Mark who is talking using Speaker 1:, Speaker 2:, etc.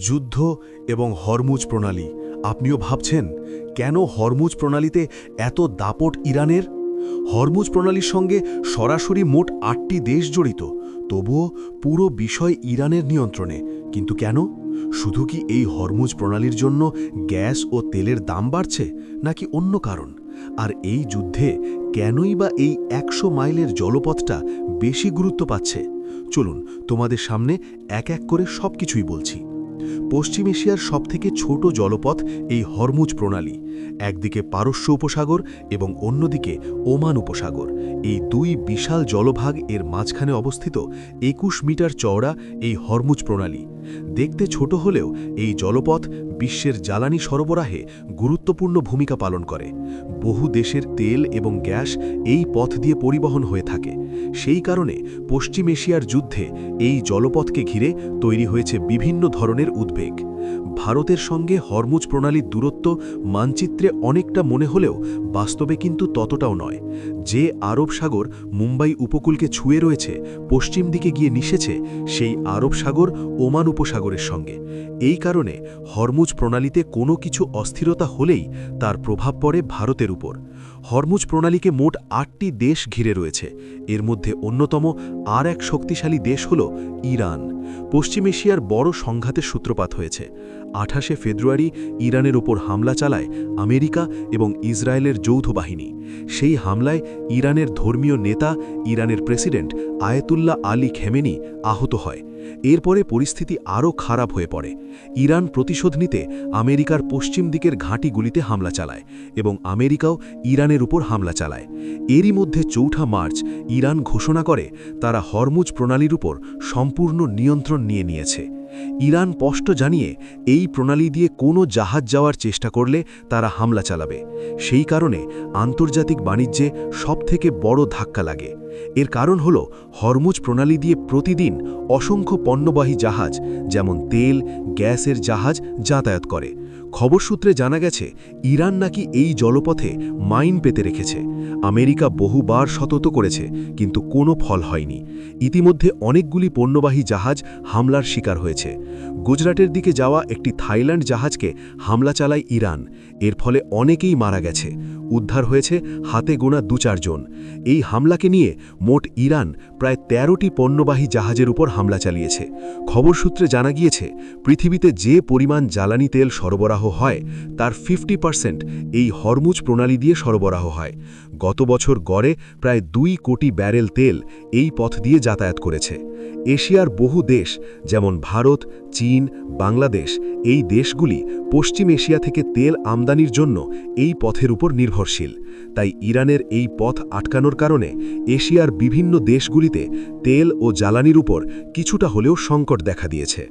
Speaker 1: যুদ্ধ এবং হরমুজ প্রণালী। আপনিও ভাবছেন কেন হরমুজ প্রণালীতে এত দাপট ইরানের? হরমুজ প্রণালীর সঙ্গে সরাসরি মোট ৮টি দেশ জড়িত, তবুও পুরো বিষয় ইরানের নিয়ন্ত্রণে। কিন্তু কেন? শুধু কি এই হরমুজ প্রণালীর জন্য গ্যাস ও তেলের দাম বাড়ছে, নাকি অন্য কারণ? আর এই যুদ্ধে কেনই বা এই ১০০ মাইলের জলপথটা বেশি গুরুত্ব পাচ্ছে? চলুন তোমাদের সামনে এক এক করে সবকিছুই বলছি। পশ্চিম এশিয়ার সবথেকে ছোট জলপথ এই হরমুজ প্রণালী। একদিকে পারস্য উপসাগর এবং অন্যদিকে ওমান উপসাগর। এই দুই বিশাল জলভাগ এর মাঝখানে অবস্থিত ২১ মিটার চওড়া এই হরমুজ প্রণালী। দেখতে ছোট হলেও এই জলপথ বিশ্বের জ্বালানি সরবরাহে গুরুত্বপূর্ণ ভূমিকা পালন করে। বহু দেশের তেল এবং গ্যাস এই পথ দিয়ে পরিবহন হয়ে থাকে। সেই কারণে পশ্চিম এশিয়ার যুদ্ধে এই জলপথকে ঘিরে তৈরি হয়েছে বিভিন্ন ধরনের উদ্বেগ। ভারতের সঙ্গে হরমুজ প্রণালীর দূরত্ব মানচিত্রে অনেকটা মনে হলেও বাস্তবে কিন্তু ততটাও নয়। যে আরব সাগর মুম্বাই উপকূলকে ছুঁয়ে রয়েছে, পশ্চিম দিকে গিয়ে মিশেছে সেই আরব সাগর ওমান উপসাগরের সঙ্গে। এই কারণে হরমুজ প্রণালীতে কোনো কিছু অস্থিরতা হলেই তার প্রভাব পড়ে ভারতের উপর। হরমুজ প্রণালীকে মোট ৮টি দেশ ঘিরে রয়েছে। এর মধ্যে অন্যতম আর এক শক্তিশালী দেশ হল ইরান। পশ্চিম এশিয়ার বড় সংঘাতের সূত্রপাত হয়েছে। ২৮শে ফেব্রুয়ারি ইরানের ওপর হামলা চালায় আমেরিকা এবং ইসরায়েলের যৌথ বাহিনী। সেই হামলায় ইরানের ধর্মীয় নেতা, ইরানের প্রেসিডেন্ট আয়াতুল্লাহ আলী খেমেনি আহত হয়। এরপরে পরিস্থিতি আরও খারাপ হয়ে পড়ে। ইরান প্রতিশোধ নিতে আমেরিকার পশ্চিম দিকের ঘাঁটিগুলিতে হামলা চালায় এবং আমেরিকাও ইরানের উপর হামলা চালায়। এরই মধ্যে ৪ঠা মার্চ ইরান ঘোষণা করে তারা হরমুজ প্রণালীর উপর সম্পূর্ণ নিয়ন্ত্রণ নিয়ে নিয়েছে। ইরান স্পষ্ট জানিয়ে এই প্রণালী দিয়ে কোনো জাহাজ যাওয়ার চেষ্টা করলে তারা হামলা চালাবে। সেই কারণে আন্তর্জাতিক বাণিজ্যে সবথেকে বড় ধাক্কা লাগে। এর কারণ হল হরমুজ প্রণালী দিয়ে প্রতিদিন অসংখ্য পণ্যবাহী জাহাজ, যেমন তেল, গ্যাসের জাহাজ যাতায়াত করে। খবর সূত্রে জানা গেছে ইরান নাকি এই জলপথে মাইন পেতে রেখেছে। আমেরিকা বহুবার সতর্ক করেছে, কিন্তু কোনো ফল হয়নি। ইতিমধ্যে অনেকগুলি পণ্যবাহী জাহাজ হামলার শিকার হয়েছে। গুজরাটের দিকে যাওয়া একটি থাইল্যান্ড জাহাজকে হামলা চালায় ইরান। এর ফলে অনেকেই মারা গেছে। উদ্ধার হয়েছে হাতে গোনা ২-৪ জন। এই হামলাকে নিয়ে মোট ইরান প্রায় ১৩টি পণ্যবাহী জাহাজের উপর হামলা চালিয়েছে। খবর সূত্রে জানা গিয়েছে পৃথিবীতে যে পরিমাণ জ্বালানি তেল সরবরাহ হয় তার 50% এই হরমুজ প্রণালী দিয়ে সরবরাহ হয়। গত বছর গড়ে প্রায় ২ কোটি ব্যারেল তেল এই পথ দিয়ে যাতায়াত করেছে। এশিয়ার বহু দেশ, যেমন ভারত, চীন, বাংলাদেশ, এই দেশগুলি পশ্চিম এশিয়া থেকে তেল আমদানির জন্য এই পথের উপর নির্ভরশীল। তাই ইরানের এই পথ আটকানোর কারণে এশিয়ার বিভিন্ন দেশগুলিতে তেল ও জ্বালানির উপর কিছুটা হলেও সংকট দেখা দিয়েছে।